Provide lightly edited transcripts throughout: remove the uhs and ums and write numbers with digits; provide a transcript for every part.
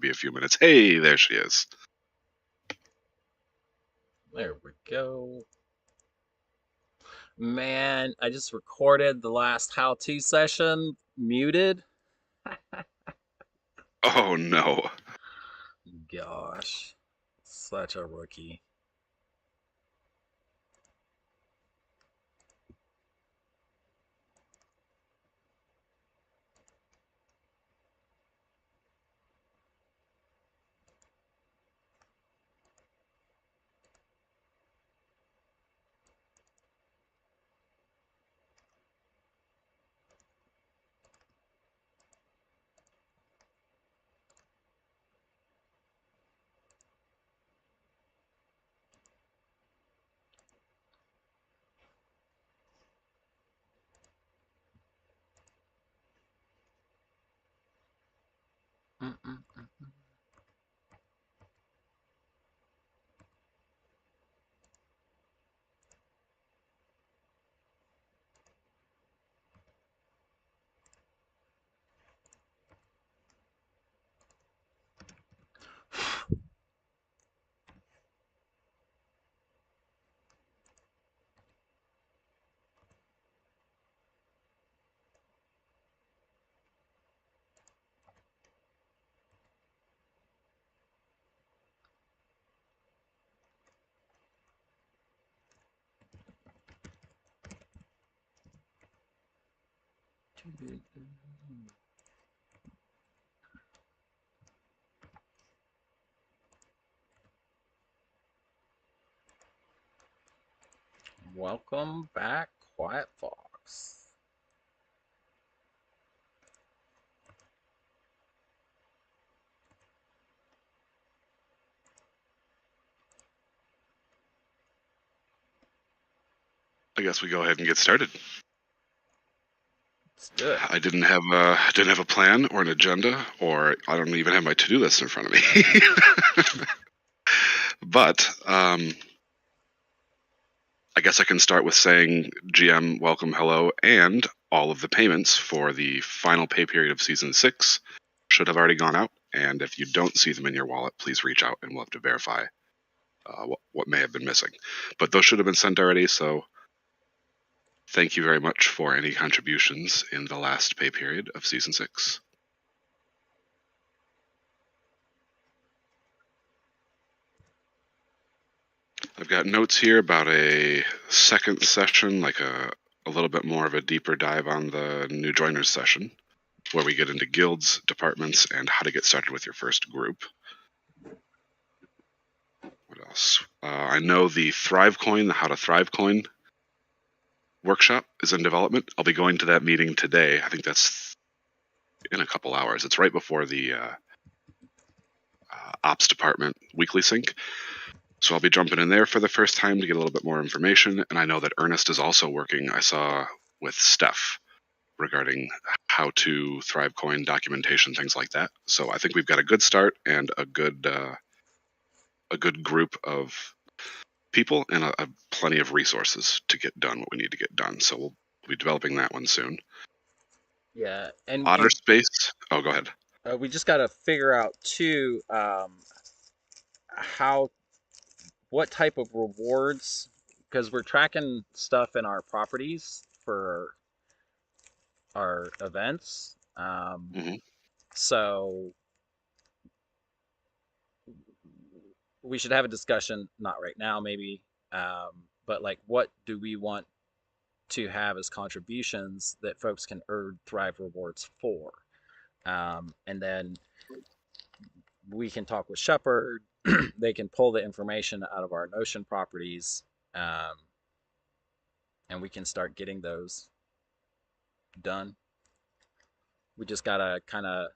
be a few minutes. Hey, there she is. There we go. Man, I just recorded the last how-to session muted. Oh, no. Gosh, such a rookie. Mm-mm-mm. Welcome back, Quiet Fox. I guess we go ahead and get started. Let's do it. I didn't have a plan or an agenda, or I don't even have my to-do list in front of me. But I guess I can start with saying GM, welcome, hello, and all of the payments for the final pay period of Season 6 should have already gone out. And if you don't see them in your wallet, please reach out and we'll have to verify what may have been missing. But those should have been sent already, so thank you very much for any contributions in the last pay period of Season 6. I've got notes here about a second session, like a little bit more of a deeper dive on the new joiners session, where we get into guilds, departments, and how to get started with your first group. What else? I know the Thrive Coin, the How to Thrive Coin workshop is in development. I'll be going to that meeting today. I think that's in a couple hours. It's right before the ops department weekly sync. So I'll be jumping in there for the first time to get a little bit more information. And I know that Ernest is also working, I saw, with Steph regarding how to Thrive Coin documentation, things like that. So I think we've got a good start and a good group of people and a plenty of resources to get done what we need to get done. So we'll be developing that one soon. Yeah, and Otter Space. Oh, go ahead. we just got to figure out too what type of rewards, because we're tracking stuff in our properties for our events. So we should have a discussion, not right now maybe, but like what do we want to have as contributions that folks can earn Thrive rewards for? And then we can talk with Shepard. They can pull the information out of our Notion properties, and we can start getting those done. We just gotta kind of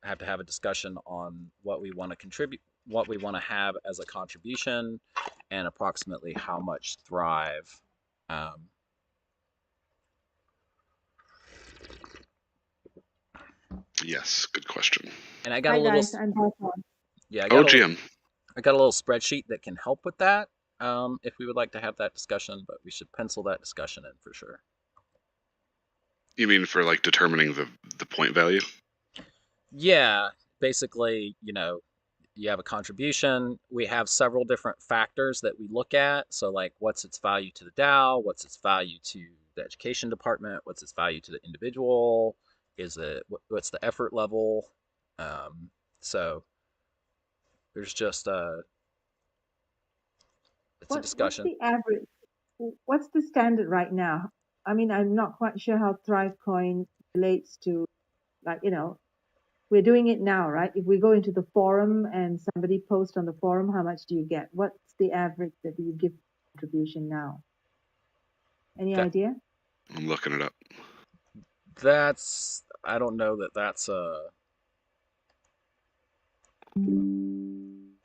have to have a discussion on what we want to contribute, what we want to have as a contribution, and approximately how much Thrive. Yes, good question. And I got Hi a little. guys, I'm back on. Yeah, I Oh, got GM. I got a little spreadsheet that can help with that. If we would like to have that discussion, but we should pencil that discussion in for sure. You mean for like determining the point value? Yeah, basically, you have a contribution. We have several different factors that we look at. So, like, what's its value to the DAO? What's its value to the education department? What's its value to the individual? What's the effort level? So there's just it's a What's discussion. the average? What's the standard right now? I mean, I'm not quite sure how ThriveCoin relates to, like, we're doing it now, right? If we go into the forum and somebody posts on the forum, how much do you get? What's the average that you give contribution now? Any That idea? I'm looking it up. I don't know that that's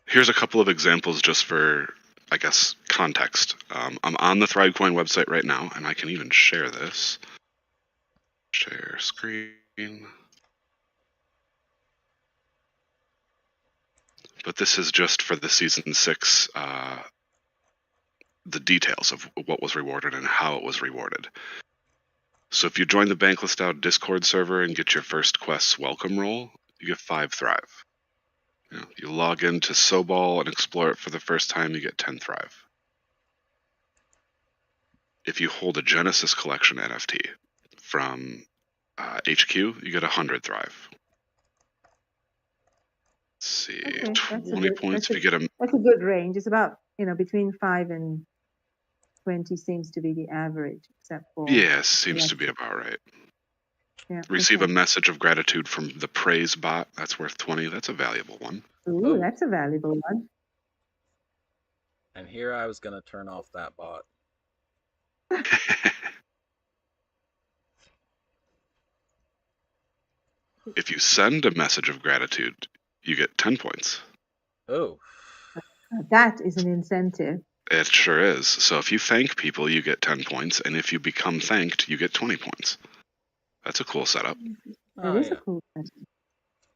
Here's a couple of examples just for, I guess, context. I'm on the ThriveCoin website right now, and I can even share this. Share screen. But this is just for the season 6, the details of what was rewarded and how it was rewarded. So if you join the Bankless DAO Discord server and get your first quest's welcome roll, you get 5 Thrive. You log into Sobol and explore it for the first time, you get 10 Thrive. If you hold a Genesis Collection NFT from HQ, you get 100 Thrive. Let's see, Okay, 20 points if you get a... That's a good range. It's about, between 5 and 20 seems to be the average, except for... Yeah, seems to be about right. Yeah, Receive okay. a message of gratitude from the Praise bot. That's worth 20. That's a valuable one. Ooh, that's a valuable one. And here I was going to turn off that bot. If you send a message of gratitude, you get 10 points. Oh. That is an incentive. It sure is. So if you thank people, you get 10 points. And if you become thanked, you get 20 points. That's a cool setup. That is a cool setup.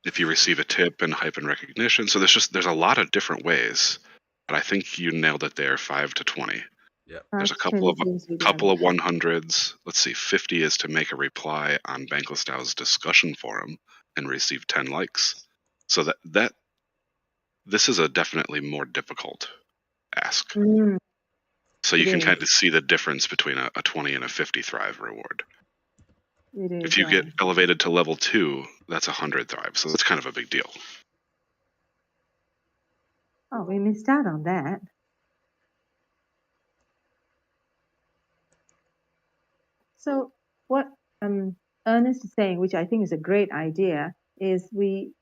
If you receive a tip and hype and recognition. So there's a lot of different ways. But I think you nailed it there, 5 to 20. Yeah. There's a couple of 100s. Let's see, 50 is to make a reply on Bankless DAO's discussion forum and receive 10 likes. So that this is a definitely more difficult ask. So you can kind of see the difference between a 20 and a 50 Thrive reward. If you get elevated to level 2, that's 100 Thrive. So that's kind of a big deal. Oh, we missed out on that. So what Ernest is saying, which I think is a great idea, is we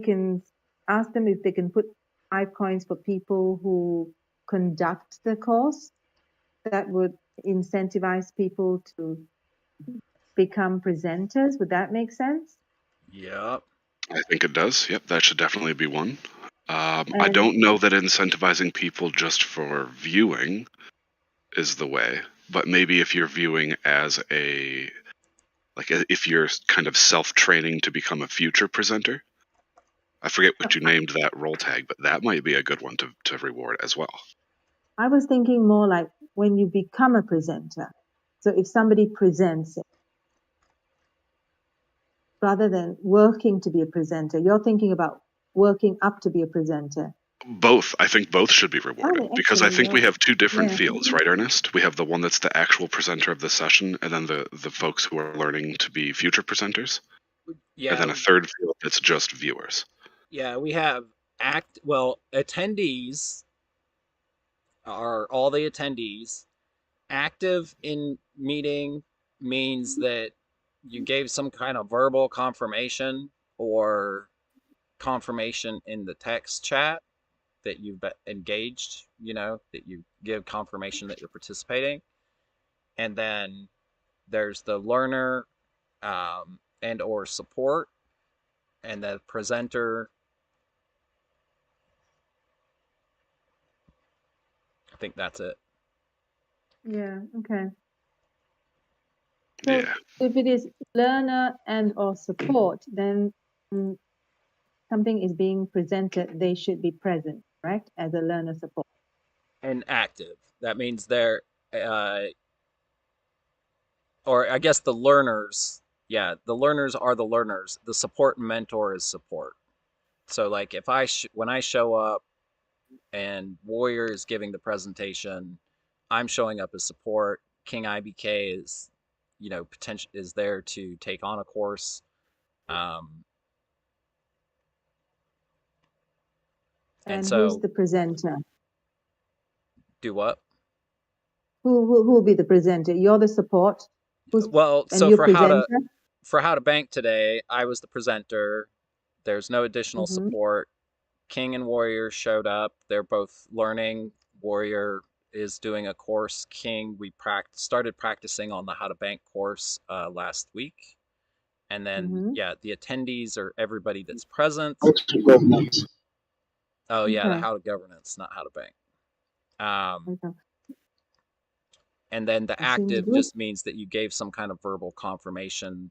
can ask them if they can put 5 coins for people who conduct the course. That would incentivize people to become presenters. Would that make sense? Yep. I think it does. Yep, that should definitely be one. I don't know that incentivizing people just for viewing is the way, but maybe if you're viewing as if you're kind of self-training to become a future presenter, I forget what you named that role tag, but that might be a good one to reward as well. I was thinking more like when you become a presenter. So if somebody presents it, rather than working to be a presenter, you're thinking about working up to be a presenter. Both. I think both should be rewarded because I think we have 2 different fields, right, Ernest? We have the one that's the actual presenter of the session, and then the folks who are learning to be future presenters. Yeah. And then a third field that's just viewers. Yeah, we have attendees are all the attendees. Active in meeting means that you gave some kind of verbal confirmation or confirmation in the text chat that you've engaged, that you give confirmation that you're participating. And then there's the learner and or support, and the presenter. I think that's it. Yeah, okay. So if it is learner and or support, then something is being presented, they should be present, right, as a learner support. And active. That means they're, or I guess the learners, the learners are the learners. The support and mentor is support. So like if when I show up and Warrior is giving the presentation, I'm showing up as support. King IBK is, potential is there to take on a course. Um, and And who's so the presenter? do what? Who will be the presenter? You're the support. Who's Well, and so you're presenter? for how to bank today, I was the presenter. There's no additional Mm-hmm. support. King and Warrior showed up. They're both learning. Warrior is doing a course. King, we started practicing on the How to Bank course last week. And then, Mm-hmm. yeah, the attendees are everybody that's present. Oh, yeah, the Okay. How to Governance, not How to Bank. Um, Okay. and then the That seems active good. just means that you gave some kind of verbal confirmation.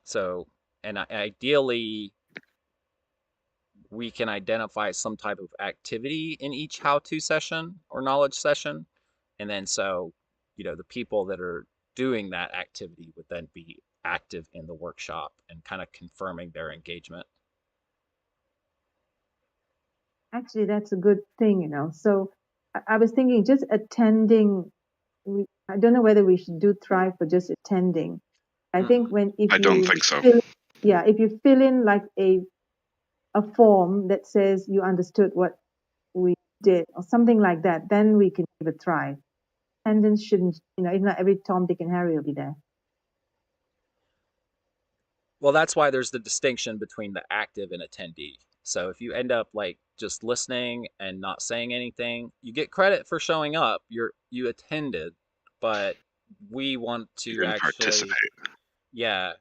So, and ideally, we can identify some type of activity in each how-to session or knowledge session. And then so, the people that are doing that activity would then be active in the workshop and kind of confirming their engagement. Actually, that's a good thing, So I was thinking just attending. I don't know whether we should do Thrive for just attending. I think I don't think so. if you fill in like a form that says you understood what we did or something like that, then we can give a try. Attendance shouldn't, if not every Tom, Dick, and Harry will be there. Well, that's why there's the distinction between the active and attendee. So if you end up like just listening and not saying anything, you get credit for showing up. You attended, but we want You to didn't actually, participate. yeah,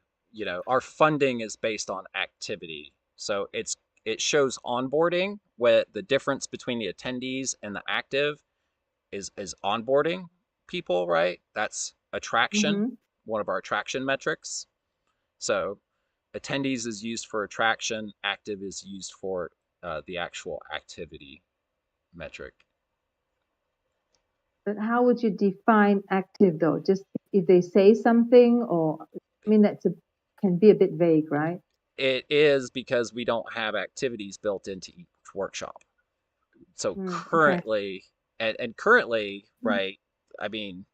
our funding is based on activity. So it shows onboarding, where the difference between the attendees and the active is onboarding people, right? That's attraction, Mm-hmm. one of our attraction metrics. So attendees is used for attraction, active is used for the actual activity metric. But how would you define active though? Just if they say something, or I mean, can be a bit vague, right? It is because we don't have activities built into each workshop. So Okay. currently, and currently, right? I mean,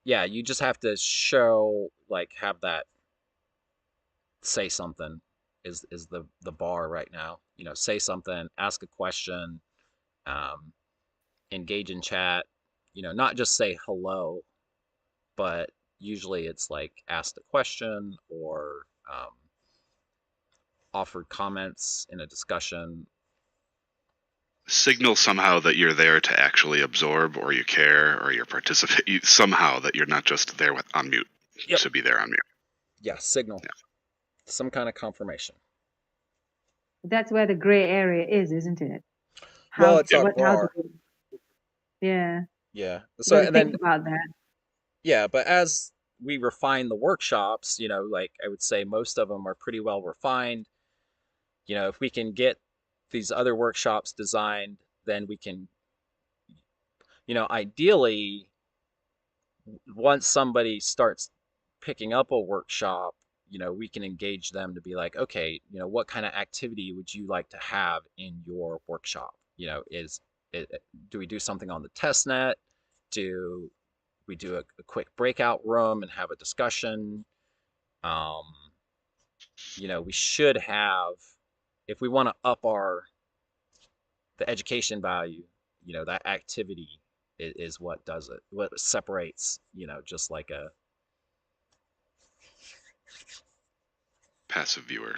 yeah, you just have to show, like, have that say something is the bar right now. Say something, ask a question, um, engage in chat. Not just say hello, but usually it's like asked a question or offered comments in a discussion. Signal somehow that you're there to actually absorb, or you care, or you're participate. Somehow that you're not just there on mute Yep. to be there on mute. Yeah, signal. Yeah. Some kind of confirmation. That's where the gray area is, isn't it? Well, it's our bar. Yeah. Yeah. You So got to and think then about that. yeah, but as we refine the workshops, like I would say most of them are pretty well refined. If we can get these other workshops designed, then we can, ideally, once somebody starts picking up a workshop, we can engage them to be like, okay, what kind of activity would you like to have in your workshop? Do we do something on the test net? Do we do a quick breakout room and have a discussion? Um, we should have, if we want to up the education value, that activity is what does it, what separates, just like a Passive viewer.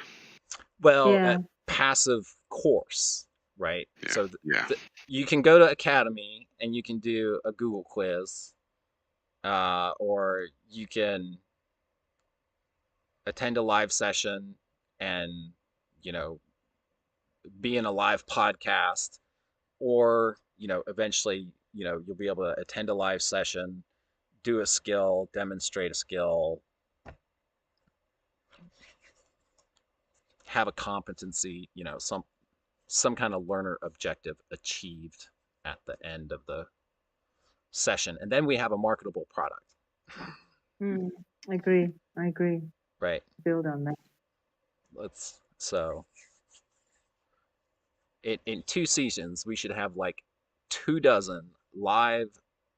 Yeah. passive course, right? Yeah. So Yeah. you can go to Academy and you can do a Google quiz, or you can attend a live session and, you know, be in a live podcast, or, eventually, you'll be able to attend a live session, do a skill, demonstrate a skill, have a competency, some kind of learner objective achieved at the end of the session, and then we have a marketable product. I agree. Right. build on that. So in 2 seasons, we should have like 24 live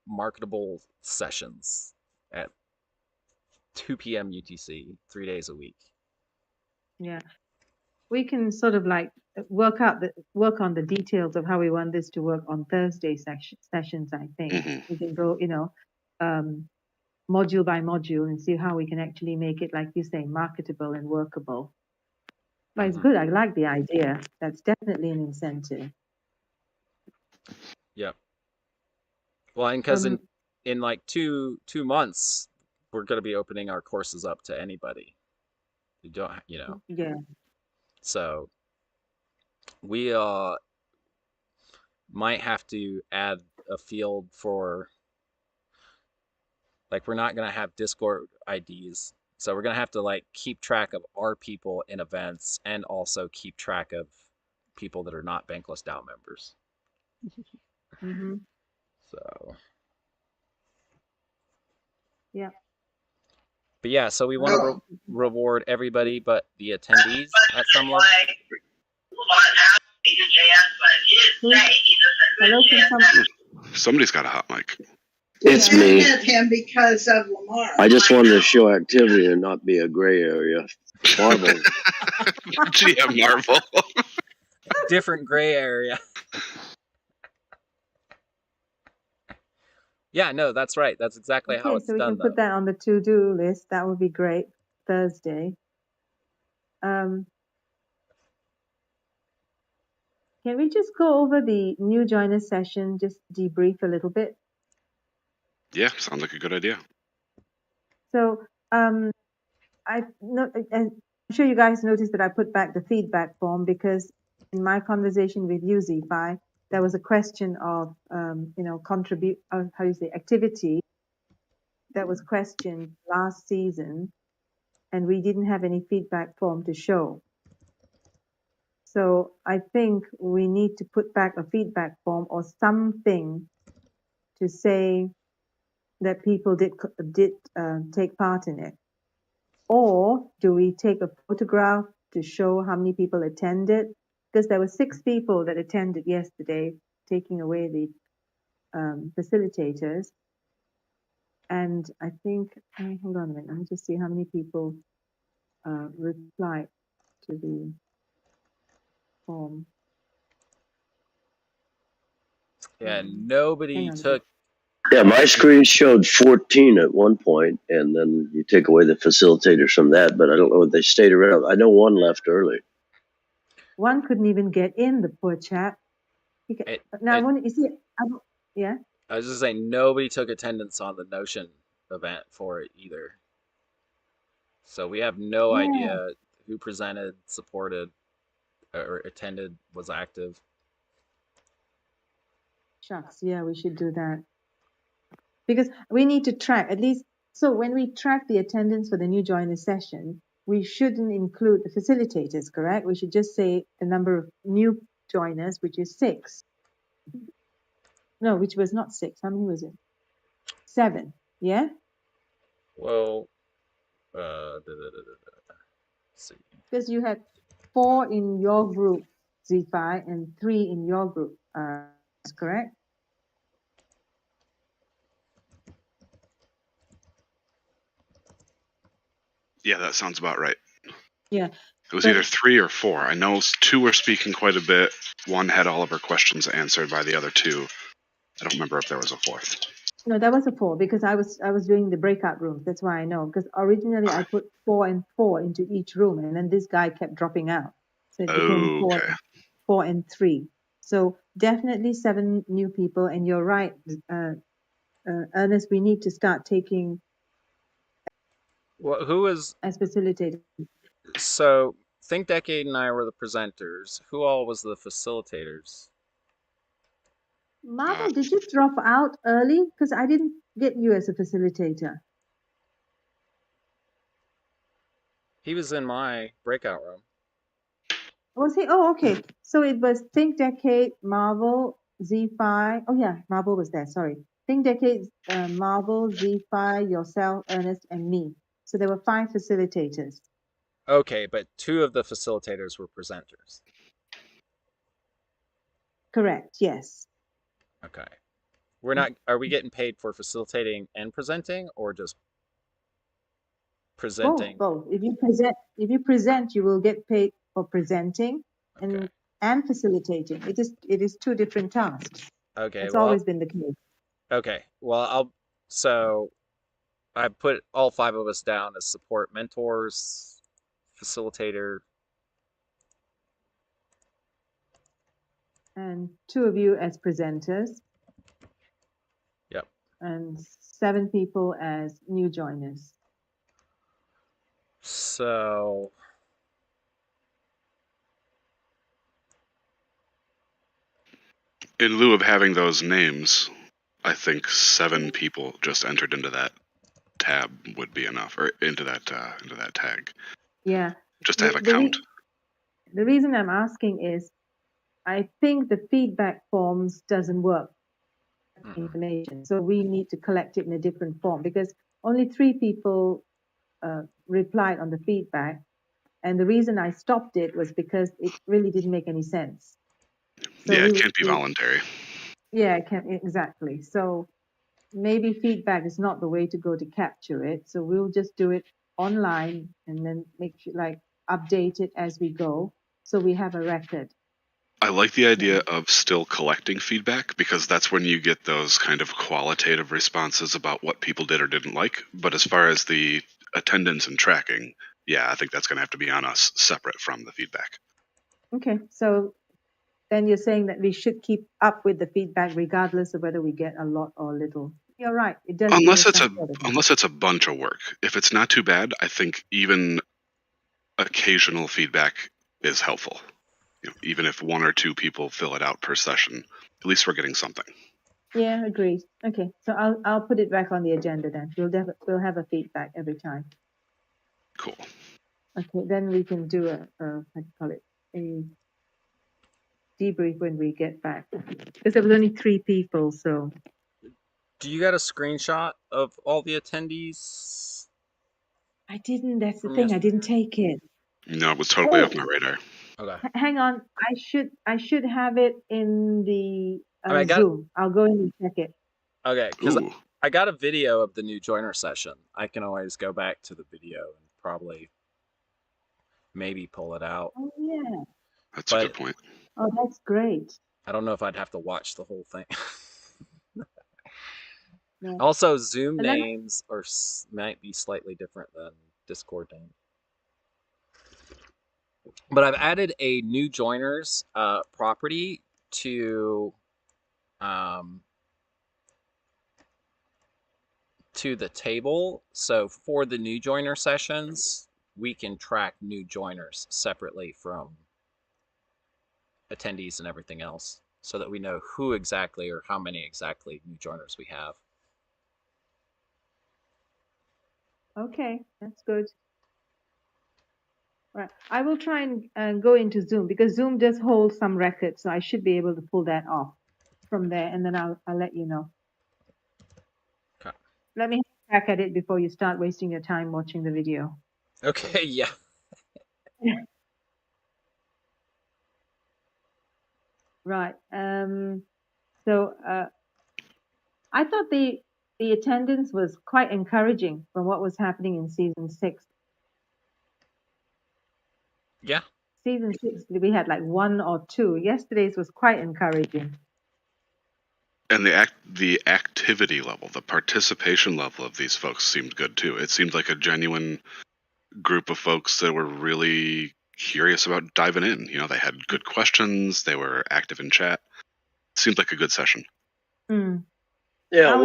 marketable sessions at 2 p.m. UTC, 3 days a week. Yeah, we can sort of like work on the details of how we want this to work on Thursday sessions. I think we can go, module by module and see how we can actually make it, like you say, marketable and workable. But it's good. I like the idea. That's definitely an incentive. Yep. Well, and because in like two months, we're going to be opening our courses up to anybody. You don't, Yeah. So we might have to add a field for, like, we're not going to have Discord IDs. So we're going to have to like keep track of our people in events and also keep track of people that are not Bankless DAO members. Mm-hmm. So. Yeah. But yeah, so we want to reward everybody but the attendees at some level. Hello, Somebody's got a hot mic. It's me. Him because of Lamar. I just wanted to show activity and not be a gray area. Marvel. GM Marvel. Different gray area. Yeah, no, that's right. That's exactly how it's so we done. can put that on the to-do list. That would be great. Thursday. Can we just go over the new joiner session, just debrief a little bit? Yeah, sounds like a good idea. So I'm sure you guys noticed that I put back the feedback form because in my conversation with you, Z5, there was a question of, activity that was questioned last season, and we didn't have any feedback form to show. So I think we need to put back a feedback form or something to say that people did take part in it. Or do we take a photograph to show how many people attended? Because there were 6 people that attended yesterday, taking away the facilitators. And I think, hold on a minute, let me just see how many people replied to the form. Yeah, nobody took. Yeah, my screen showed 14 at one point, and then you take away the facilitators from that, but I don't know if they stayed around. I know one left early. One couldn't even get in, the poor chap. Yeah. I was just saying, nobody took attendance on the Notion event for it either. So we have no idea who presented, supported, or attended, was active. Shucks, yeah, we should do that. Because we need to track, at least, so when we track the attendance for the new joiner session, we shouldn't include the facilitators, correct? We should just say the number of new joiners, which is 6. No, which was not 6. How many was it? 7, yeah? Well, let's see. Because you had 4 in your group, Z5, and 3 in your group, correct? Yeah, that sounds about right. Yeah. It was either 3 or 4. I know 2 were speaking quite a bit. 1 had all of her questions answered by the other 2. I don't remember if there was a 4th. No, that was a 4 because I was doing the breakout rooms. That's why I know. Because originally I put 4 and 4 into each room, and then this guy kept dropping out, so it became 4 and 3. So definitely 7 new people. And you're right, Ernest. We need to start taking. Well, who was as facilitator? So Think Decade and I were the presenters. Who all was the facilitators? Marvel, did you drop out early? Because I didn't get you as a facilitator. He was in my breakout room. Was he? Oh, okay. So it was Think Decade, Marvel, Z5. Oh yeah, Marvel was there. Sorry. Think Decade, Marvel, Z5, yourself, Ernest, and me. So there were 5 facilitators. Okay, but 2 of the facilitators were presenters. Correct, yes. Okay. We're not, are we getting paid for facilitating and presenting, or just presenting? Both. If you present, you will get paid for presenting Okay. and facilitating. It is 2 different tasks. Okay. It's Well, always been the case. okay. Well, so I put all 5 of us down as support mentors, facilitator. And 2 of you as presenters. Yep. And 7 people as new joiners. So In lieu of having those names, I think 7 people just entered into that tab would be enough, or into that tag. Yeah. Just to have a count. The reason I'm asking is, I think the feedback forms doesn't work. Information, so we need to collect it in a different form, because only 3 people replied on the feedback, and the reason I stopped it was because it really didn't make any sense. So yeah, it can't be voluntary. Yeah, it can't, exactly. So maybe feedback is not the way to go to capture it. So we'll just do it online and then make sure, like, update it as we go, so we have a record. I like the idea of still collecting feedback, because that's when you get those kind of qualitative responses about what people did or didn't like. But as far as the attendance and tracking, yeah, I think that's going to have to be on us separate from the feedback. Okay, so then you're saying that we should keep up with the feedback regardless of whether we get a lot or little. You're right. It does. Unless it's a bunch of work. If it's not too bad, I think even occasional feedback is helpful. Even if 1 or 2 people fill it out per session, at least we're getting something. Yeah, agreed. Okay, so I'll put it back on the agenda then. We'll have a feedback every time. Cool. Okay, then we can do a how do you call it, a debrief when we get back, because there was only 3 people. So do you got a screenshot of all the attendees? I didn't. That's the thing. I didn't take it. No, it was totally off my radar. Okay. Hang on. I should have it in the I mean, Zoom. I'll go in and check it. Okay, because Ooh. I got a video of the new joiner session. I can always go back to the video and probably maybe pull it out. Oh yeah. That's a good point. Oh, that's great. I don't know if I'd have to watch the whole thing. Yeah. Also, Zoom names might be slightly different than Discord names. But I've added a new joiners property to the table. So for the new joiner sessions, we can track new joiners separately from attendees and everything else, so that we know who exactly or how many exactly new joiners we have. Okay, that's good. Right. I will try and go into Zoom, because Zoom does hold some records, so I should be able to pull that off from there, and then I'll let you know. Okay. Let me back at it before you start wasting your time watching the video. Okay, yeah. Right. So I thought the attendance was quite encouraging from what was happening in season 6. Yeah. Season 6, we had like 1 or 2. Yesterday's was quite encouraging. And the activity level, the participation level of these folks seemed good too. It seemed like a genuine group of folks that were really curious about diving in. They had good questions. They were active in chat. Seemed like a good session. Yeah,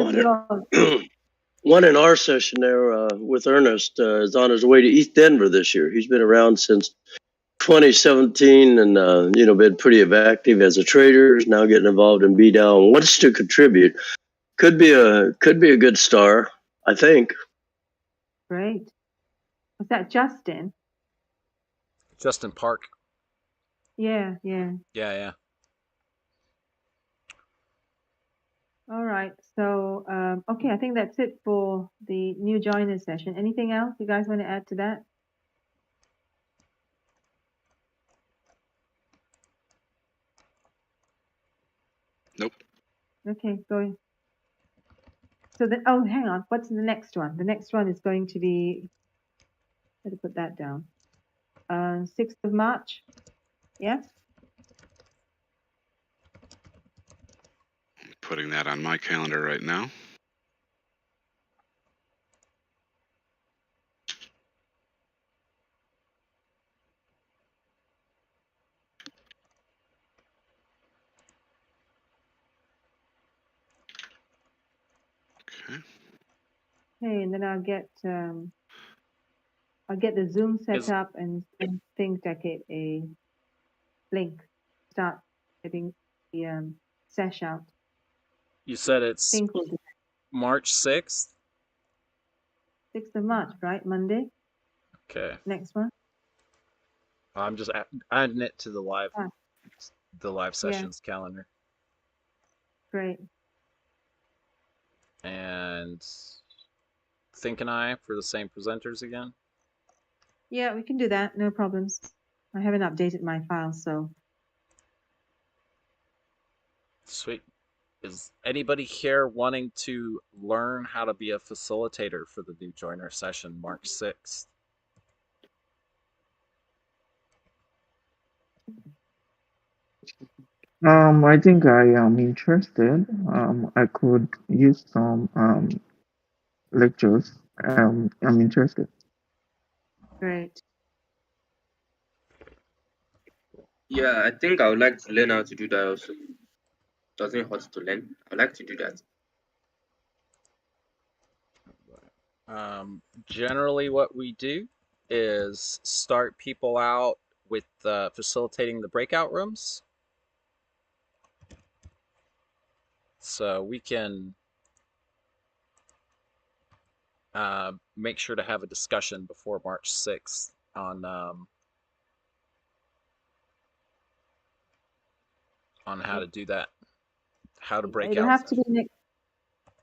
one in our session there with Ernest is on his way to East Denver this year. He's been around since 2017 and been pretty active as a trader. Is now getting involved in BDAO. Wants to contribute. Could be a good star, I think. Great. Was that Justin? Justin Park. Yeah. Yeah. All right. So, okay, I think that's it for the new joiner session. Anything else you guys want to add to that? Nope. Okay, going. So then, oh, hang on. What's the next one? The next one is going to be, let me put that down. 6th of March. Yeah. Putting that on my calendar right now. Okay. Okay, and then I'll get the Zoom set up and think that a link start getting the sesh out. You said it's Think we'll do March 6th? 6th of March, right? Monday. Okay. Next one. I'm just adding it to the live Yeah. sessions calendar. Great. And Think and I for the same presenters again? Yeah, we can do that. No problems. I haven't updated my file, so. Sweet. Is anybody here wanting to learn how to be a facilitator for the new joiner session March 6th? I think I am interested. I could use some lectures. I'm interested. Great. Yeah, I think I would like to learn how to do that also. Doesn't hurt to learn. I'd like to do that. Generally, what we do is start people out with facilitating the breakout rooms. So we can make sure to have a discussion before March 6th on how to do that, how to break It'll out. have to be next.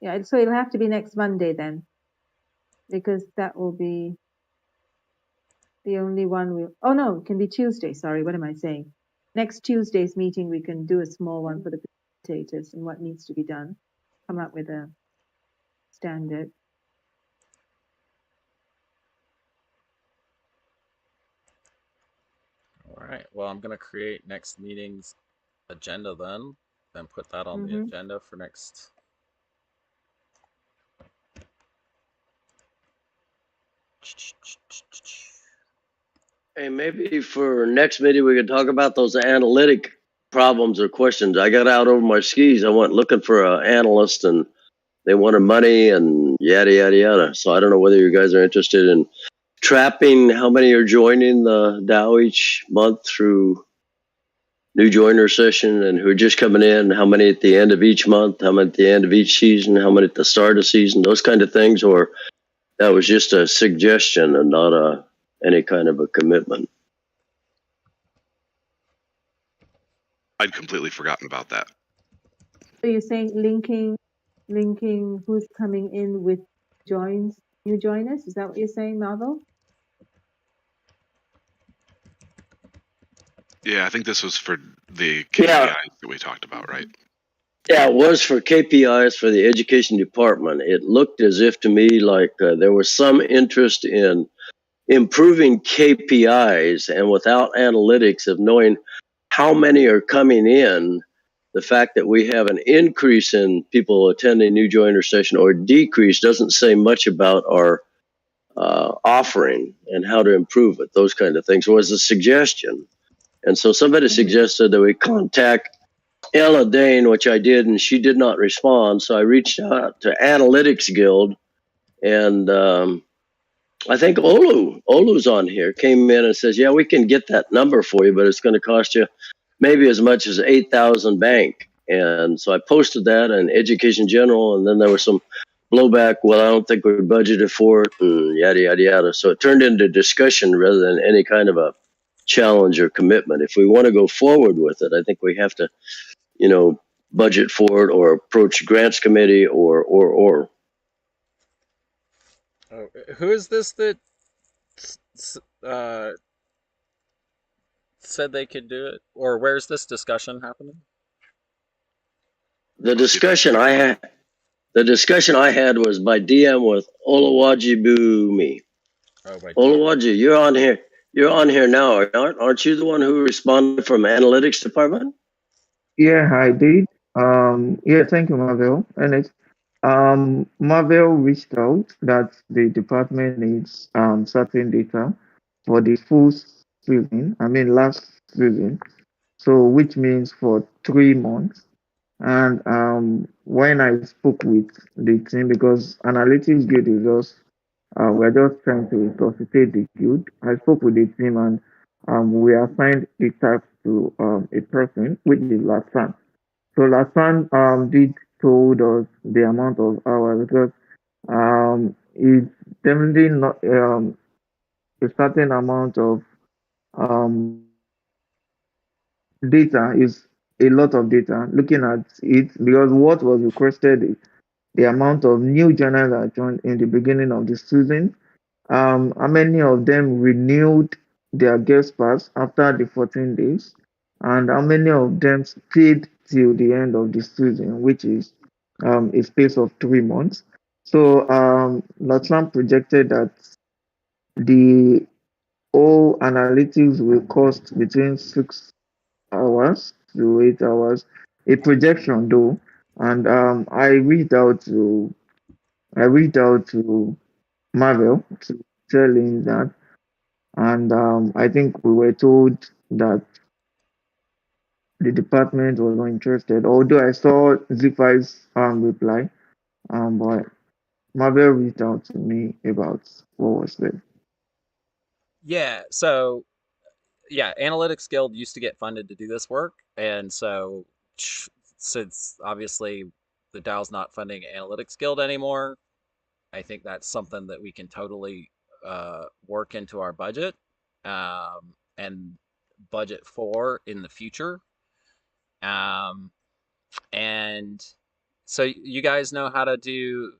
Yeah, so it'll have to be next Monday then, because that will be the only one we'll. Oh no, it can be Tuesday. Sorry, what am I saying? Next Tuesday's meeting, we can do a small one for the facilitators and what needs to be done. Come up with a standard. All right. Well, I'm going to create next meeting's agenda then put that on the agenda for next. Hey, maybe for next meeting we could talk about those analytic problems or questions. I got out over my skis. I went looking for an analyst, and they wanted money and yada yada yada. So I don't know whether you guys are interested in trapping how many are joining the DAO each month through new joiner session, and who are just coming in, how many at the end of each month, how many at the end of each season, how many at the start of season, those kind of things, or that was just a suggestion and not any kind of a commitment. I'd completely forgotten about that. So you're saying linking who's coming in with new joiners? Is that what you're saying, Marvel? Yeah, I think this was for the KPIs that we talked about, right? Yeah, it was for KPIs for the education department. It looked as if to me like there was some interest in improving KPIs, and without analytics of knowing how many are coming in, the fact that we have an increase in people attending new joiner session or decrease doesn't say much about our offering and how to improve it. Those kind of things was a suggestion. And so somebody suggested that we contact Ella Dane, which I did, and she did not respond. So I reached out to Analytics Guild, and I think Olu's on here, came in and says, yeah, we can get that number for you, but it's going to cost you maybe as much as 8,000 bank. And so I posted that in Education General, and then there was some blowback. Well, I don't think we budgeted for it, and yada, yada, yada. So it turned into discussion rather than any kind of a challenge or commitment. If we want to go forward with it, I think we have to, budget for it or approach grants committee or. Oh, who is this that said they could do it? Or where's this discussion happening? The discussion I had was by DM with Olawajibumi. Oh, by Olawaji, you're on here. You're on here now, aren't you the one who responded from analytics department? Yeah, I did. Yeah, thank you, Marvel. And it's Marvel reached out that the department needs certain data for the full season. I mean, last season. So, which means for 3 months. And when I spoke with the team, because analytics guild is just we're just trying to resuscitate the guild. I spoke with the team and we assigned the task to a person, which is Latsan. So Latsan did told us the amount of hours because it's definitely not a certain amount of um, data is a lot of data. Looking at it, because what was requested is the amount of new journals that joined in the beginning of the season. How many of them renewed their guest pass after the 14 days? And how many of them stayed till the end of the season, which is a space of 3 months? So Latam projected that the whole analytics will cost between 6 hours to 8 hours. A projection though, and I reached out to Marvel to tell him that. And I think we were told that the department was not interested, although I saw Z5's reply, but Marvel reached out to me about what was there. Yeah, so yeah, Analytics Guild used to get funded to do this work, and so since obviously the DAO's not funding Analytics Guild anymore, I think that's something that we can totally work into our budget and budget for in the future. Um, and so you guys know how to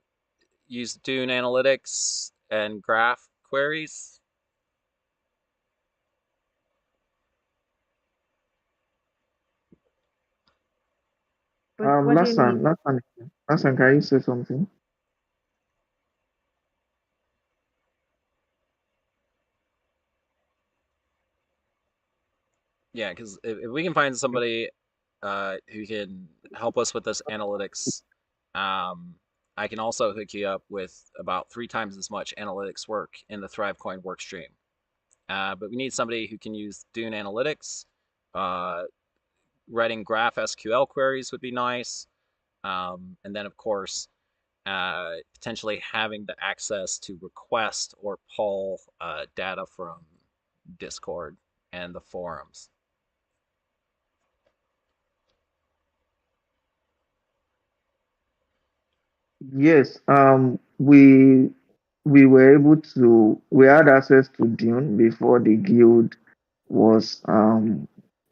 use Dune Analytics and graph queries? What do you mean? Last time, can you say something? Yeah, because if we can find somebody who can help us with this analytics, um, I can also hook you up with about 3 times as much analytics work in the ThriveCoin work stream. But we need somebody who can use Dune Analytics. Uh, Writing graph SQL queries would be nice. And then, of course, potentially having the access to request or pull data from Discord and the forums. Yes, we had access to Dune before the guild was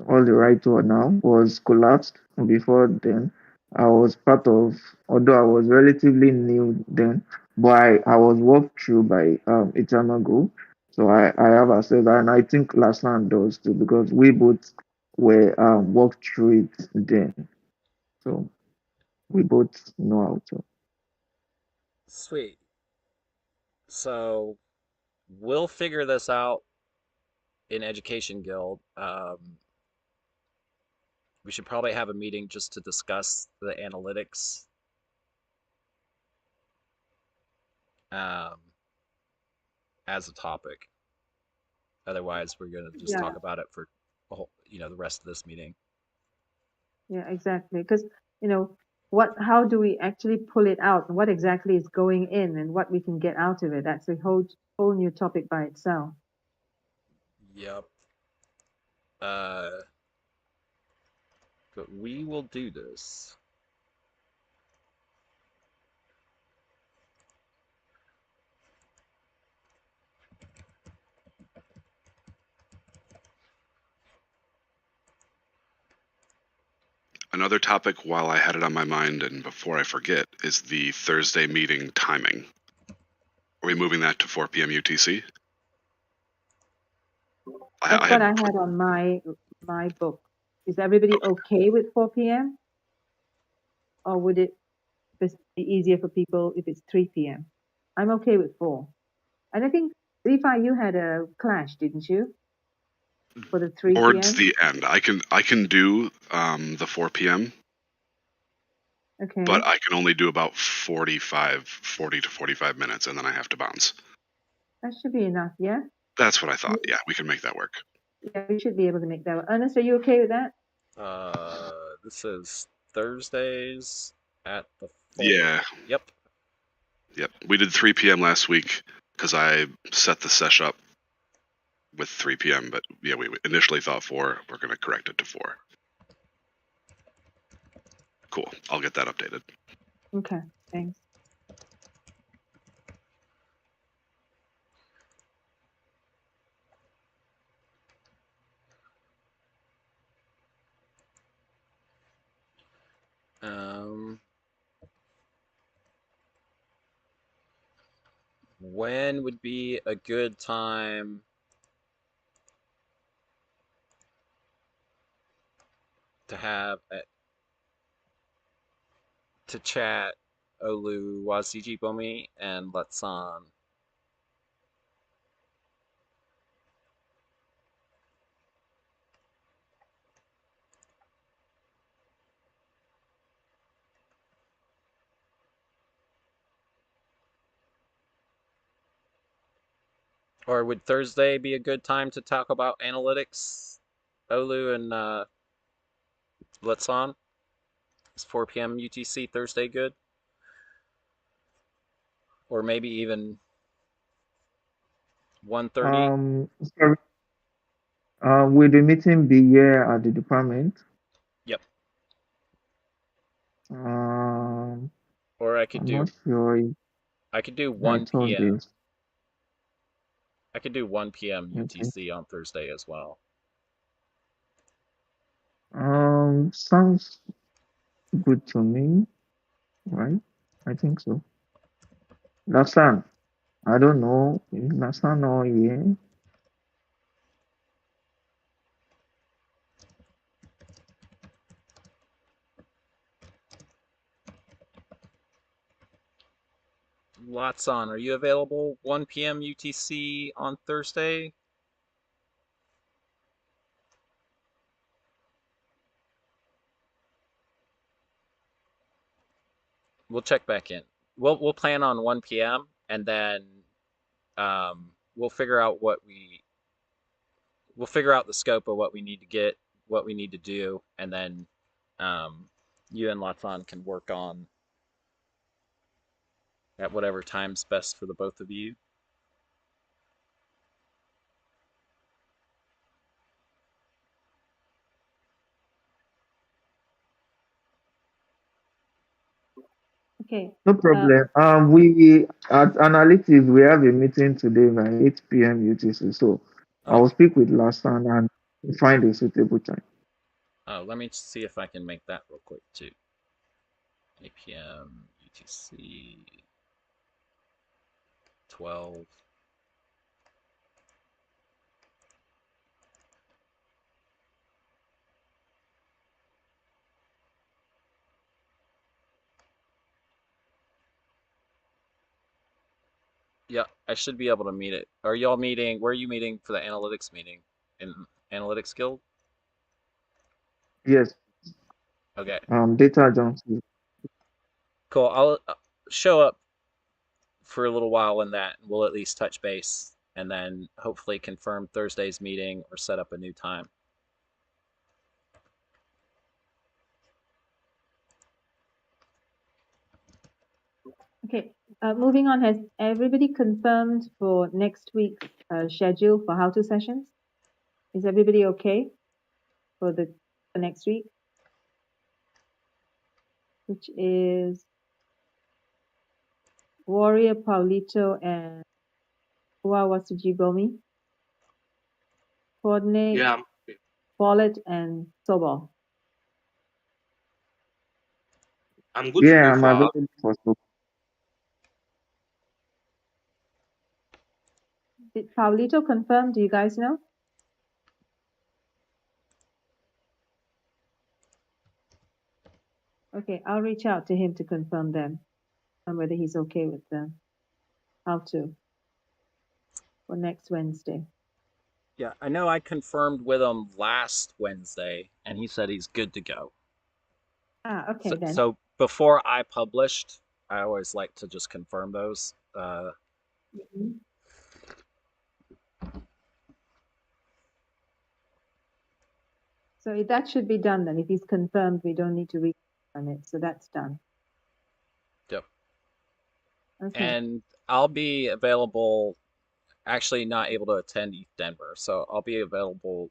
all the right word now was collapsed. Before then, I was part of, although I was relatively new then, but I was walked through by Eternal Go. So I have access, and I think Laslan does too, because we both were walked through it then. So we both know how to. Sweet. So we'll figure this out in Education Guild. We should probably have a meeting just to discuss the analytics. Um, as a topic. Otherwise, we're going to just Yeah, talk about it for the rest of this meeting. yeah, exactly. Because, how do we actually pull it out? What exactly is going in and what we can get out of it? That's a whole new topic by itself. Yep. But we will do this. Another topic, while I had it on my mind and before I forget, is the Thursday meeting timing. Are we moving that to 4 p.m. UTC? That's what I had on my book. Is everybody okay with 4 p.m.? Or would it be easier for people if it's 3 p.m.? I'm okay with 4. And I think, Rifa, you had a clash, didn't you? For the 3 p.m.? Towards the end. I can do the 4 p.m. Okay. But I can only do about 40 to 45 minutes, and then I have to bounce. That should be enough, yeah? That's what I thought. Yeah, we can make that work. Yeah, we should be able to make that work. Ernest, are you okay with that? This is Thursdays at the 4. Yeah. Yep. We did 3 p.m. last week because I set the sesh up with 3 p.m. But yeah, we initially thought 4. We're going to correct it to 4. Cool. I'll get that updated. Okay, thanks. When would be a good time to have to chat Olu Wasiji Bomi and Letsan? Or would Thursday be a good time to talk about analytics? Olu and Letsan? Is 4 p.m. UTC Thursday good? Or maybe even 1:30? Sorry. Will the meeting be here at the department? Yep. Or I could I'm do. not sure. I could do I 1 thought p.m. this. I could do 1 p.m. Okay. UTC on Thursday as well. Sounds good to me, right? I think so. Lasan, I don't know. Is Lasan or here? Latsan, are you available 1 p.m. UTC on Thursday? We'll check back in. We'll plan on 1 p.m. and then we'll figure out we'll figure out the scope of what we need to get, what we need to do, and then you and Latsan can work on at whatever time's best for the both of you. Okay. No problem. We at analytics we have a meeting today by 8 p.m. UTC. So I will speak with Lasan and find a suitable time. Let me see if I can make that real quick too. 8 p.m. UTC 12. Yeah, I should be able to meet it. Are y'all meeting? Where are you meeting for the analytics meeting? In Analytics Guild? Yes. Okay. Data Johnson. Cool. I'll show up for a little while in that, and we'll at least touch base, and then hopefully confirm Thursday's meeting or set up a new time. Okay, moving on, has everybody confirmed for next week's schedule for how-to sessions? Is everybody okay for next week? Which is Warrior, Paulito, and Wasujibomi. Coordinate, Yeah. Wallet, and Sobol. I'm good to Yeah, go I'm for our. available for support. I'm good to Yeah, go I'm for our. available for support. Did Paulito confirm? Do you guys know? Okay, I'll reach out to him to confirm them and whether he's okay with them. How to for next Wednesday. Yeah, I know I confirmed with him last Wednesday, and he said he's good to go. Okay then. So before I published, I always like to just confirm those. Mhm. So that should be done then. If he's confirmed, we don't need to reconfirm it. So that's done. Yep. Okay. And I'll be available. Actually, not able to attend ETH Denver, so I'll be available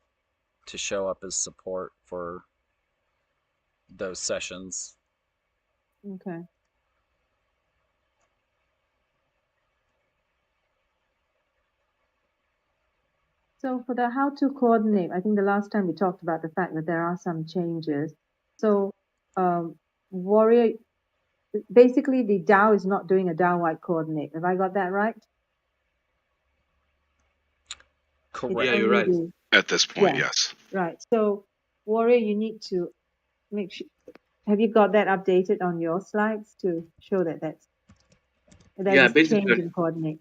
to show up as support for those sessions. Okay. So for the how to coordinate, I think the last time we talked about the fact that there are some changes. So Warrior, basically the DAO is not doing a DAO-wide coordinate. Have I got that right? Correct. It's Yeah, you're only right. the, At this point, yeah, yes. right. So Warrior, you need to make sure, have you got that updated on your slides to show that that Yeah, is change basically, in coordinate?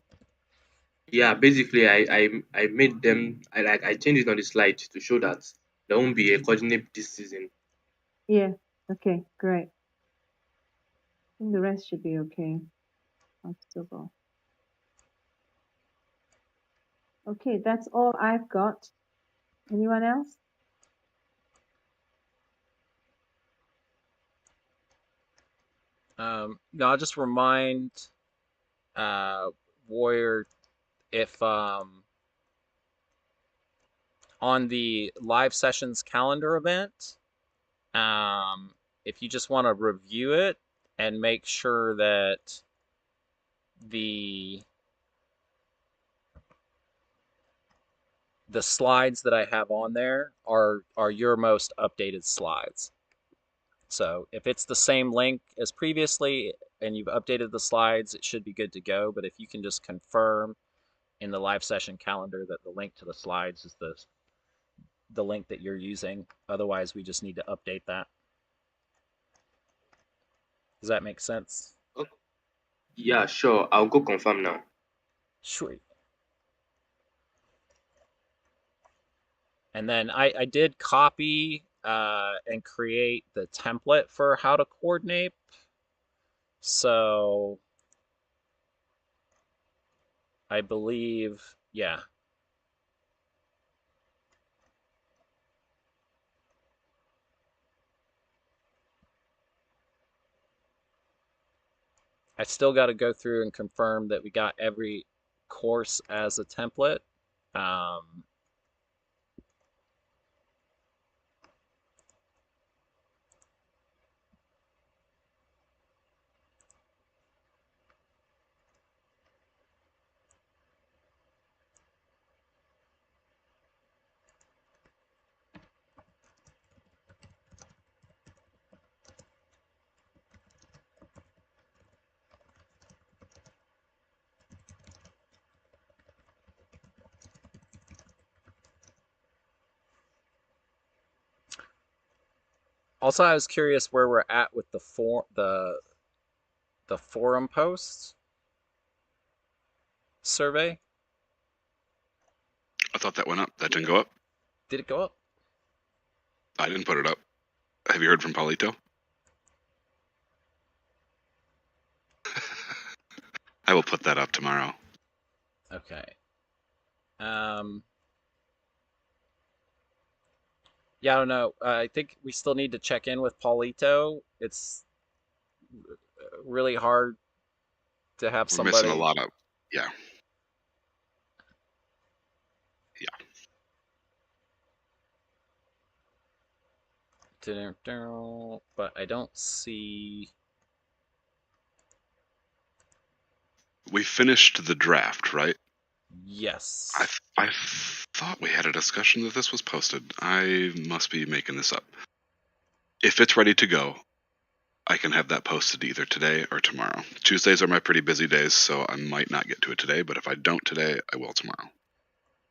I made them. I changed it on the slide to show that there won't be a coordinate this season. Yeah. Okay, great. I think the rest should be okay. Comfortable. Okay, that's all I've got. Anyone else? No, I'll just remind Warrior if on the live sessions calendar event, if you just want to review it and make sure that the slides that I have on there are your most updated slides. So if it's the same link as previously and you've updated the slides, it should be good to go. But if you can just confirm in the live session calendar that the link to the slides is the link that you're using, otherwise we just need to update that. Does that make sense? Oh, yeah, sure. I'll go confirm now. Sweet. And then I did copy and create the template for how to coordinate. So I believe, yeah. I still got to go through and confirm that we got every course as a template. Also, I was curious where we're at with the forum posts survey. I thought that went up. That didn't go up. Did it go up? I didn't put it up. Have you heard from Paulito? I will put that up tomorrow. Okay. Yeah, I don't know. I think we still need to check in with Paulito. It's really hard to have We're missing a somebody. lot of, yeah. But I don't see. We finished the draft, right? Yes. I thought we had a discussion that this was posted. I must be making this up. If it's ready to go, I can have that posted either today or tomorrow. Tuesdays are my pretty busy days, so I might not get to it today, but if I don't today, I will tomorrow.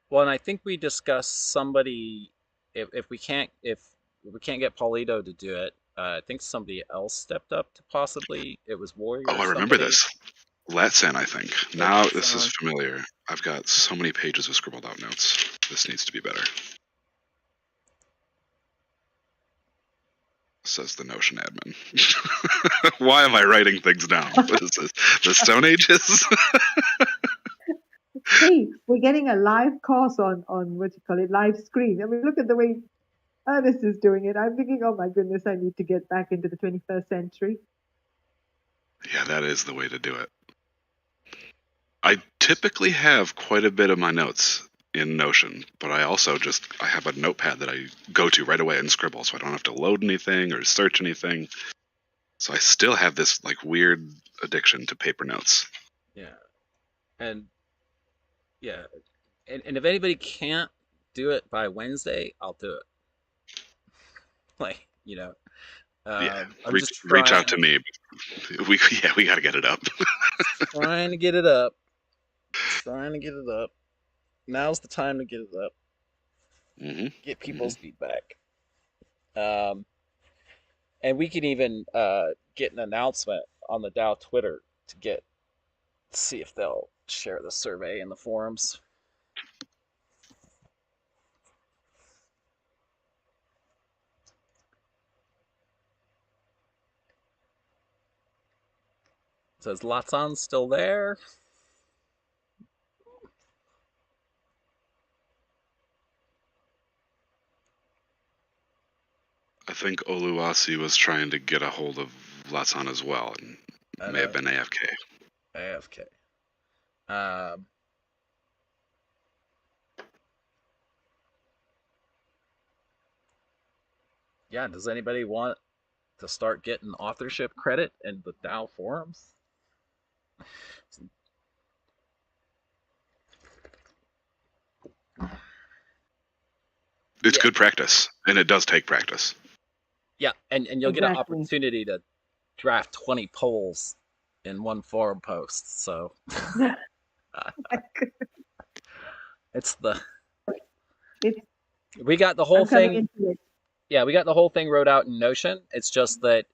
Well, and I think we discussed somebody, if we can't get Paulito to do it, I think somebody else stepped up to possibly, it was Warrior. Oh, I remember this. Latsan, I think. Now this is familiar. I've got so many pages of scribbled out notes. This needs to be better. Says the Notion admin. Why am I writing things down? What is this? The Stone Ages? Hey, we're getting a live course on what you call it, live screen. I mean, look at the way Ernest is doing it. I'm thinking, oh my goodness, I need to get back into the 21st century. Yeah, that is the way to do it. I typically have quite a bit of my notes in Notion, but I also I have a notepad that I go to right away and scribble, so I don't have to load anything or search anything. So I still have this like weird addiction to paper notes. Yeah. And yeah. And if anybody can't do it by Wednesday, I'll do it. Like, you know. Yeah, I'm reach out to me. We got to get it up. Trying to get it up. Now's the time to get it up. Mm-hmm. Get people's feedback. And we can even get an announcement on the Dow Twitter to see if they'll share the survey in the forums. Says Latsan's still there. I think Oluwasi was trying to get a hold of Latsan as well, and may have been AFK. AFK. Yeah, does anybody want to start getting authorship credit in the Dow forums? It's good practice, and it does take practice. Yeah, and you'll get an opportunity to draft 20 polls in one forum post. So we got the whole thing. Yeah, we got the whole thing wrote out in Notion. It's just that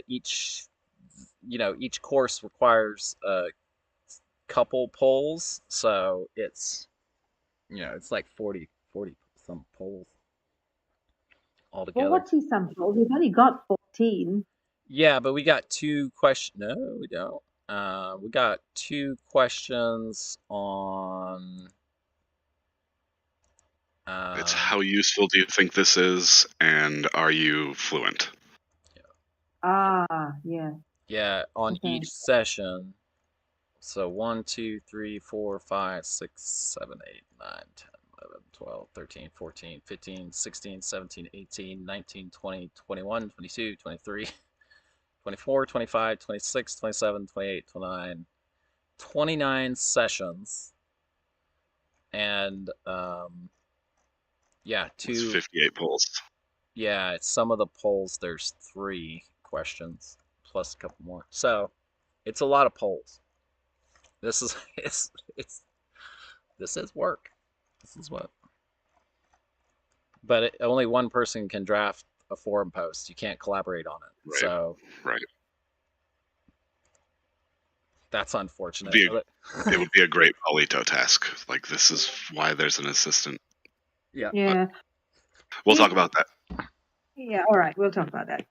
each course requires a couple polls, so it's like 40 some polls altogether. Well, 40 some polls? We've only got 14. Yeah, but we got two questions. No, we don't. We got two questions on. It's how useful do you think this is, and are you fluent? Yeah. Yeah, on each session. So 1, 2, 3, 4, 5, 6, 7, 8, 9, 10, 11, 12, 13, 14, 15, 16, 17, 18, 19, 20, 21, 22, 23, 24, 25, 26, 27, 28, 29, 29 sessions. And It's 58 polls. Yeah, some of the polls there's 3 questions plus a couple more. So it's a lot of polls. This is this is work. This is what. But only one person can draft a forum post. You can't collaborate on it. Right. So right. That's unfortunate. It would be a great Paulito task. Like, this is why there's an assistant. Yeah. Yeah. We'll talk about that. Yeah, all right. We'll talk about that.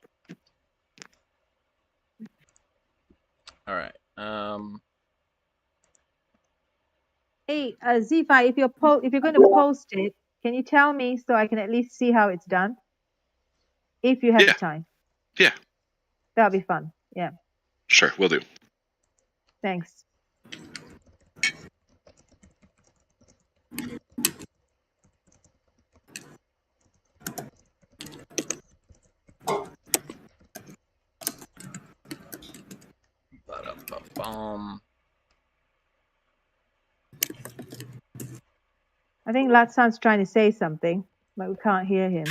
All right. Hey, Zifa, if you're going to post it, can you tell me so I can at least see how it's done? If you have the time. Yeah. That'll be fun. Yeah. Sure, we'll do. Thanks. I think Latsan's trying to say something, but we can't hear him.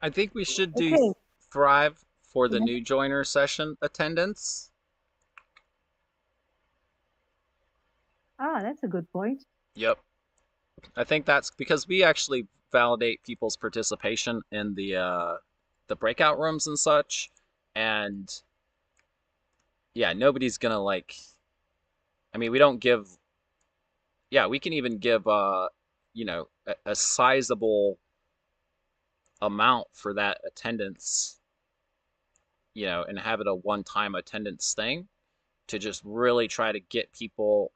I think we should do Okay. Thrive for the Yeah. new joiner session attendance. That's a good point. Yep. I think that's because we actually validate people's participation in the breakout rooms and such, and yeah, nobody's gonna like. I mean, we don't give. Yeah, we can even give a sizable amount for that attendance, and have it a one-time attendance thing to just really try to get people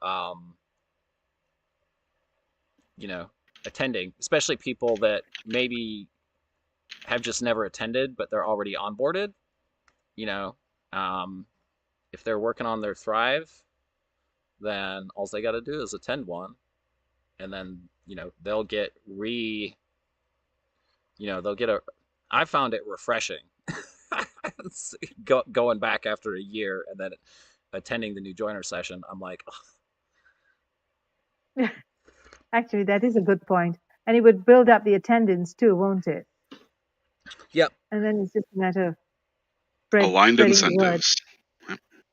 attending, especially people that maybe have just never attended, but they're already onboarded. If they're working on their Thrive, then all they got to do is attend one, and then they'll get they'll get a. I found it refreshing going back after a year and then attending the new joiner session. I'm like, oh. Actually, that is a good point. And it would build up the attendance too, won't it? Yep. And then it's just a matter of aligned spreading the word. incentives.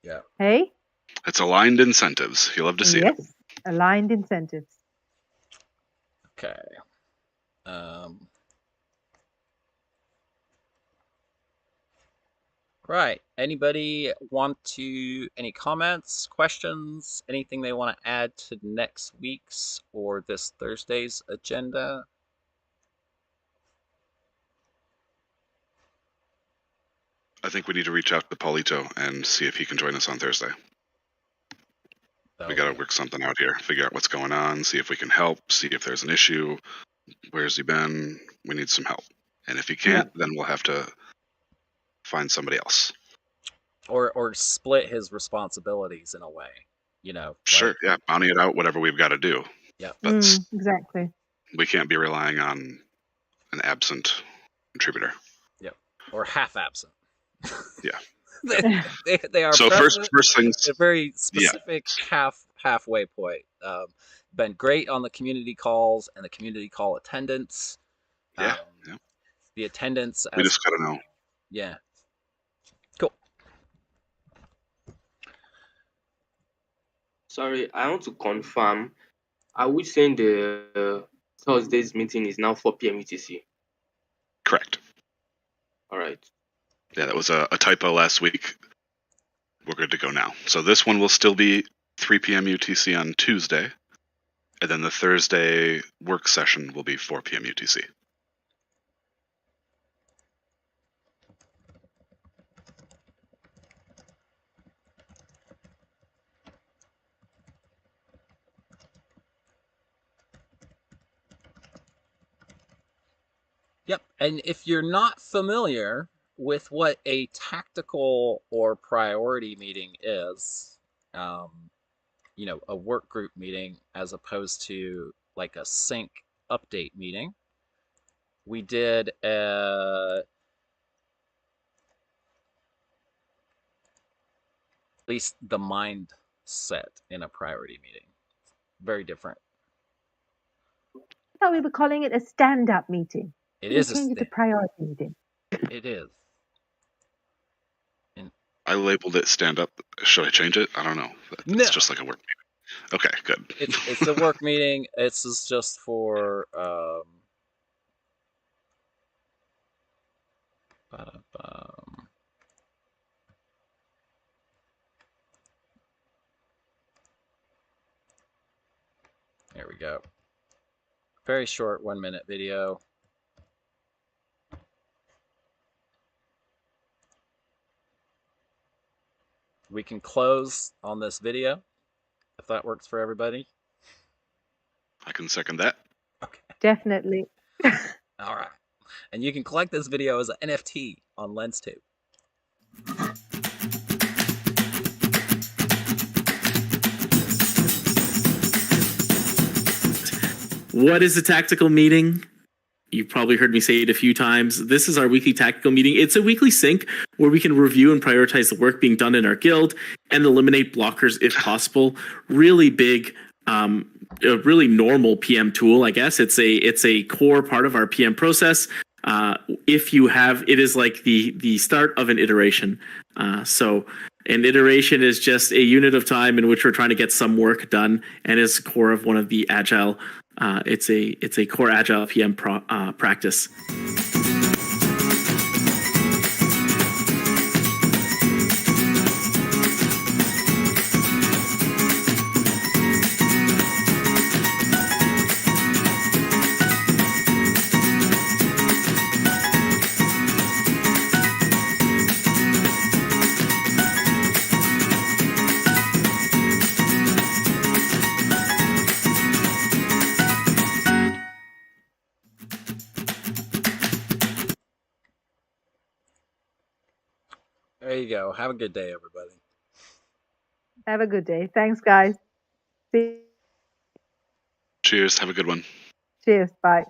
Yeah. Hey? It's aligned incentives. You'll love to see it. Yes, aligned incentives. Okay. Right. Anybody want any comments, questions, anything they want to add to next week's or this Thursday's agenda? I think we need to reach out to Paulito and see if he can join us on Thursday. We got to work something out here, figure out what's going on, see if we can help, see if there's an issue. Where's he been? We need some help. And if he can't, then we'll have to find somebody else. Or split his responsibilities in a way, Sure, yeah, bounty it out, whatever we've got to do. Yeah. But exactly. we can't be relying on an absent contributor. Yep. Or half absent. Yeah. they are so present, first things a very specific halfway point. Been great on the community calls and the community call attendance. Yeah. The attendance. We just gotta know. Yeah. Cool. Sorry, I want to confirm. Are we saying the Thursday's meeting is now 4 p.m. UTC? Correct. All right. Yeah, that was a typo last week. We're good to go now. So this one will still be 3 p.m. UTC on Tuesday, and then the Thursday work session will be 4 p.m. UTC. Yep. And if you're not familiar with what a tactical or priority meeting is, a work group meeting as opposed to like a sync update meeting, we did at least the mindset in a priority meeting. Very different. I thought we were calling it a stand-up meeting. It is change it to priority meeting. It is. I labeled it stand up. Should I change it? I don't know. It's just like a work meeting. Okay, good. It's a work meeting. It's just for there we go. Very short 1-minute video. We can close on this video if that works for everybody. I can second that. Okay. Definitely. All right. And you can collect this video as an NFT on LensTube. What is a tactical meeting? You've probably heard me say it a few times. This is our weekly tactical meeting. It's a weekly sync where we can review and prioritize the work being done in our guild and eliminate blockers if possible. Really big, a really normal PM tool, I guess. It's a core part of our PM process. if you have, it is like the start of an iteration. So an iteration is just a unit of time in which we're trying to get some work done, and is core of one of the agile. It's a core agile PM practice. There you go. Have a good day, everybody. Have a good day. Thanks, guys. See. Cheers. Have a good one. Cheers. Bye.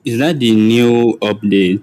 Is that the new update?